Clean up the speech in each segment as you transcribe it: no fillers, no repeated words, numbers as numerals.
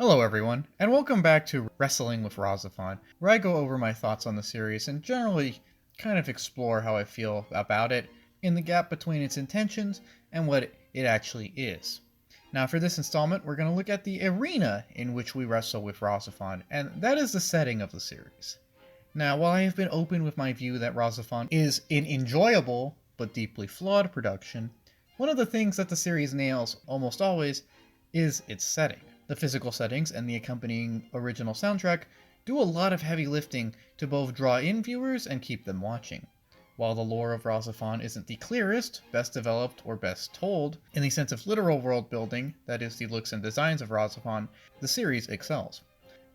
Hello everyone, and welcome back to Wrestling with RahXephon, where I go over my thoughts on the series and generally kind of explore how I feel about it in the gap between its intentions and what it actually is. Now for this installment, we're going to look at the arena in which we wrestle with RahXephon, and that is the setting of the series. Now, while I have been open with my view that RahXephon is an enjoyable but deeply flawed production, one of the things that the series nails almost always is its setting. The physical settings and the accompanying original soundtrack do a lot of heavy lifting to both draw in viewers and keep them watching. While the lore of RahXephon isn't the clearest, best developed, or best told, in the sense of literal world building, that is the looks and designs of RahXephon, the series excels.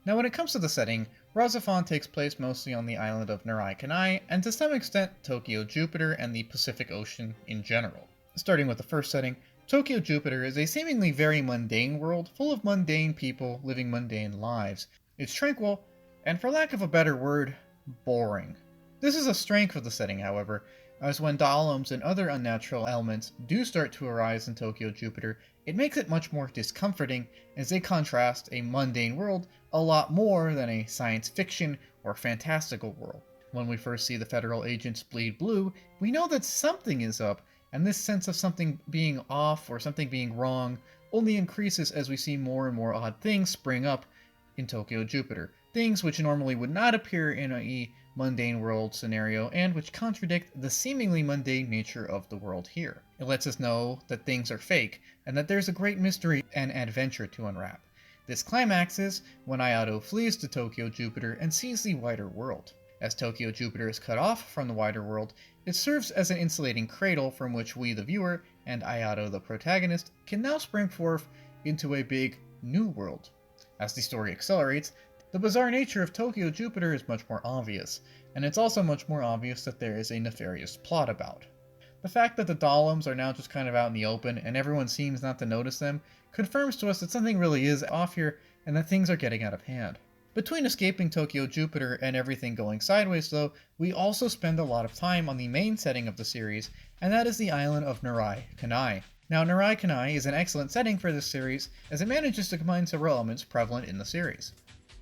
Now when it comes to the setting, RahXephon takes place mostly on the island of Nirai Kanai, and to some extent Tokyo Jupiter and the Pacific Ocean in general. Starting with the first setting, Tokyo Jupiter is a seemingly very mundane world full of mundane people living mundane lives. It's tranquil, and for lack of a better word, boring. This is a strength of the setting, however, as when golems and other unnatural elements do start to arise in Tokyo Jupiter, it makes it much more discomforting as they contrast a mundane world a lot more than a science fiction or fantastical world. When we first see the federal agents bleed blue, we know that something is up, and this sense of something being off or something being wrong only increases as we see more and more odd things spring up in Tokyo Jupiter. Things which normally would not appear in a mundane world scenario and which contradict the seemingly mundane nature of the world here. It lets us know that things are fake and that there's a great mystery and adventure to unwrap. This climaxes when Ayato flees to Tokyo Jupiter and sees the wider world. As Tokyo Jupiter is cut off from the wider world, it serves as an insulating cradle from which we, the viewer, and Ayato, the protagonist, can now spring forth into a big, new world. As the story accelerates, the bizarre nature of Tokyo Jupiter is much more obvious, and it's also much more obvious that there is a nefarious plot about. The fact that the golems are now just kind of out in the open and everyone seems not to notice them confirms to us that something really is off here and that things are getting out of hand. Between escaping Tokyo Jupiter and everything going sideways though, we also spend a lot of time on the main setting of the series, and that is the island of Nirai Kanai. Now Nirai Kanai is an excellent setting for this series as it manages to combine several elements prevalent in the series.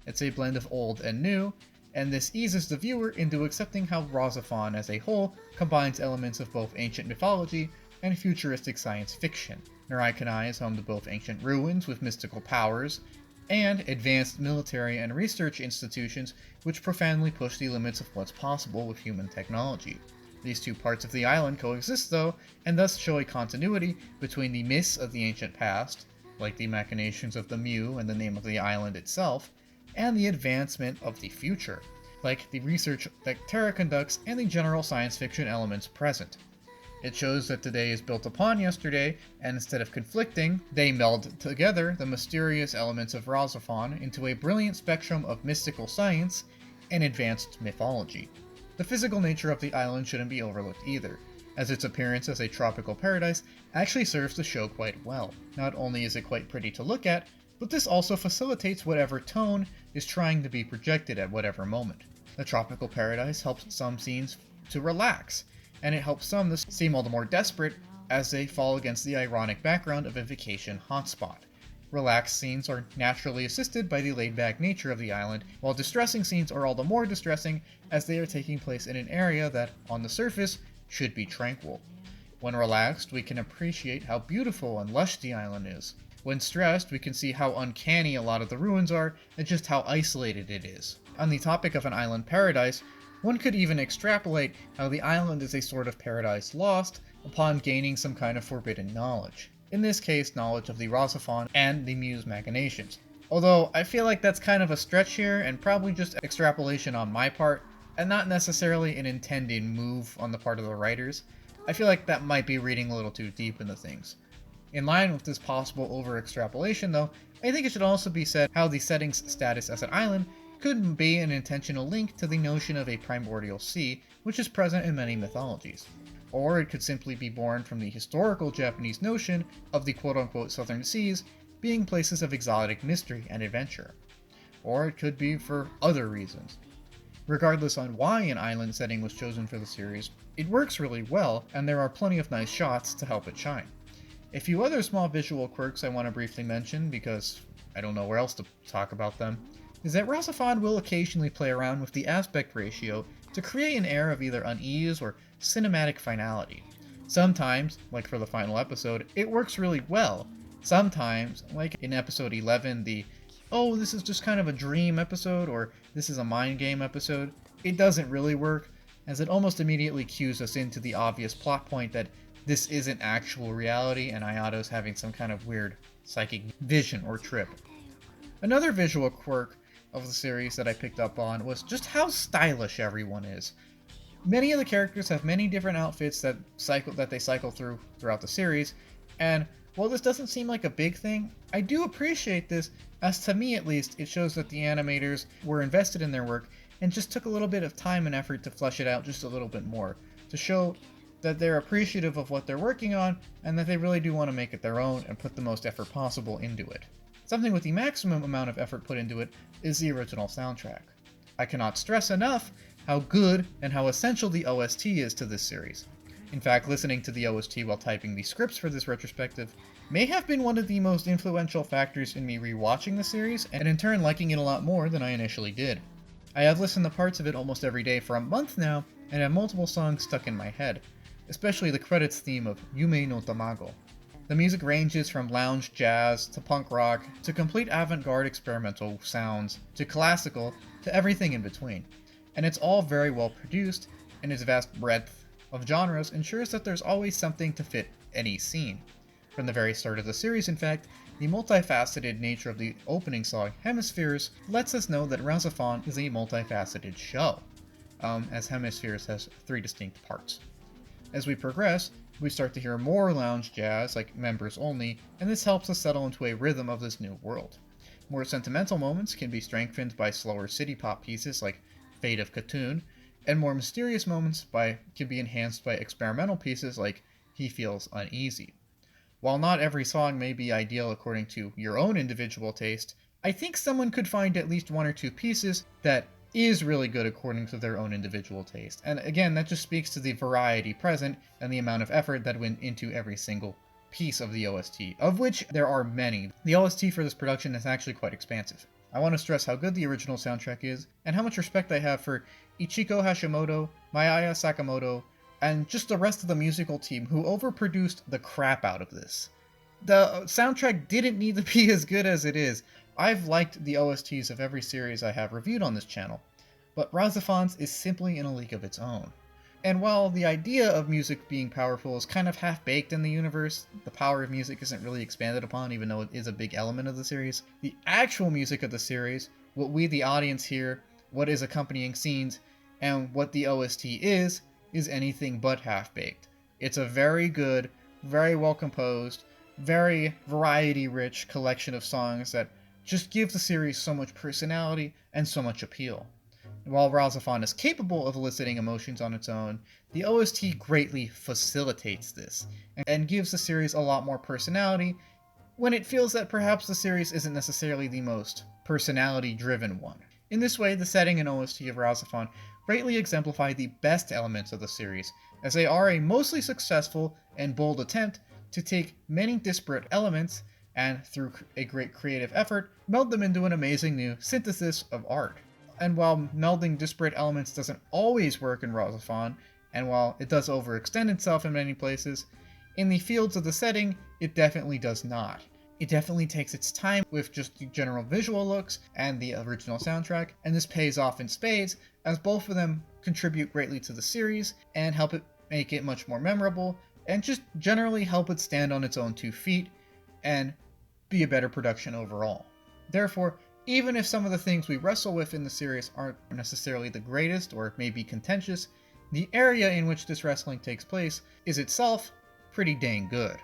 It's a blend of old and new, and this eases the viewer into accepting how RahXephon as a whole combines elements of both ancient mythology and futuristic science fiction. Nirai Kanai is home to both ancient ruins with mystical powers, and advanced military and research institutions which profoundly push the limits of what's possible with human technology. These two parts of the island coexist though, and thus show a continuity between the myths of the ancient past, like the machinations of the Mew and the name of the island itself, and the advancement of the future, like the research that Terra conducts and the general science fiction elements present. It shows that today is built upon yesterday, and instead of conflicting, they meld together the mysterious elements of RahXephon into a brilliant spectrum of mystical science and advanced mythology. The physical nature of the island shouldn't be overlooked either, as its appearance as a tropical paradise actually serves the show quite well. Not only is it quite pretty to look at, but this also facilitates whatever tone is trying to be projected at whatever moment. The tropical paradise helps some scenes to relax, and it helps some to seem all the more desperate as they fall against the ironic background of a vacation hotspot. Relaxed scenes are naturally assisted by the laid-back nature of the island, while distressing scenes are all the more distressing as they are taking place in an area that, on the surface, should be tranquil. When relaxed, we can appreciate how beautiful and lush the island is. When stressed, we can see how uncanny a lot of the ruins are and just how isolated it is. On the topic of an island paradise, one could even extrapolate how the island is a sort of paradise lost upon gaining some kind of forbidden knowledge. In this case, knowledge of the RahXephon and the Mew's machinations. Although, I feel like that's kind of a stretch here and probably just extrapolation on my part, and not necessarily an intended move on the part of the writers. I feel like that might be reading a little too deep into things. In line with this possible over-extrapolation though, I think it should also be said how the setting's status as an island could be an intentional link to the notion of a primordial sea, which is present in many mythologies. Or it could simply be born from the historical Japanese notion of the quote-unquote southern seas being places of exotic mystery and adventure. Or it could be for other reasons. Regardless on why an island setting was chosen for the series, it works really well, and there are plenty of nice shots to help it shine. A few other small visual quirks I want to briefly mention, because I don't know where else to talk about them, is that RahXephon will occasionally play around with the aspect ratio to create an air of either unease or cinematic finality. Sometimes, like for the final episode, it works really well. Sometimes, like in episode 11, oh, this is just kind of a dream episode, or this is a mind game episode, it doesn't really work, as it almost immediately cues us into the obvious plot point that this isn't actual reality and Ayato's having some kind of weird psychic vision or trip. Another visual quirk of the series that I picked up on was just how stylish everyone is. Many of the characters have many different outfits that they cycle throughout the series, and while this doesn't seem like a big thing, I do appreciate this, as to me at least, it shows that the animators were invested in their work and just took a little bit of time and effort to flesh it out just a little bit more, to show that they're appreciative of what they're working on, and that they really do want to make it their own and put the most effort possible into it. Something with the maximum amount of effort put into it is the original soundtrack. I cannot stress enough how good and how essential the OST is to this series. In fact, listening to the OST while typing the scripts for this retrospective may have been one of the most influential factors in me rewatching the series, and in turn liking it a lot more than I initially did. I have listened to parts of it almost every day for a month now, and have multiple songs stuck in my head, especially the credits theme of Yume no Tamago. The music ranges from lounge jazz to punk rock to complete avant-garde experimental sounds to classical to everything in between, and it's all very well produced, and its vast breadth of genres ensures that there's always something to fit any scene. From the very start of the series, in fact, the multifaceted nature of the opening song, Hemispheres, lets us know that RahXephon is a multifaceted show, as Hemispheres has 3 distinct parts. As we progress, we start to hear more lounge jazz, like Members Only, and this helps us settle into a rhythm of this new world. More sentimental moments can be strengthened by slower city pop pieces like Fate of Katoon, and more mysterious moments can be enhanced by experimental pieces like He Feels Uneasy. While not every song may be ideal according to your own individual taste, I think someone could find at least 1 or 2 pieces that is really good according to their own individual taste. And again, that just speaks to the variety present and the amount of effort that went into every single piece of the OST, of which there are many. The OST for this production is actually quite expansive. I want to stress how good the original soundtrack is, and how much respect I have for Ichiko Hashimoto, Mayaya Sakamoto, and just the rest of the musical team who overproduced the crap out of this. The soundtrack didn't need to be as good as it is. I've liked the OSTs of every series I have reviewed on this channel, but RahXephon's is simply in a league of its own. And while the idea of music being powerful is kind of half-baked in the universe, the power of music isn't really expanded upon even though it is a big element of the series, the actual music of the series, what we the audience hear, what is accompanying scenes, and what the OST is anything but half-baked. It's a very good, very well composed, very variety-rich collection of songs that just give the series so much personality and so much appeal. While RahXephon is capable of eliciting emotions on its own, the OST greatly facilitates this, and gives the series a lot more personality when it feels that perhaps the series isn't necessarily the most personality-driven one. In this way, the setting and OST of RahXephon greatly exemplify the best elements of the series, as they are a mostly successful and bold attempt to take many disparate elements and, through a great creative effort, meld them into an amazing new synthesis of art. And while melding disparate elements doesn't always work in RahXephon, and while it does overextend itself in many places, in the fields of the setting, it definitely does not. It definitely takes its time with just the general visual looks and the original soundtrack, and this pays off in spades, as both of them contribute greatly to the series and help it make it much more memorable, and just generally help it stand on its own 2 feet and be a better production overall. Therefore, even if some of the things we wrestle with in the series aren't necessarily the greatest or may be contentious, the area in which this wrestling takes place is itself pretty dang good.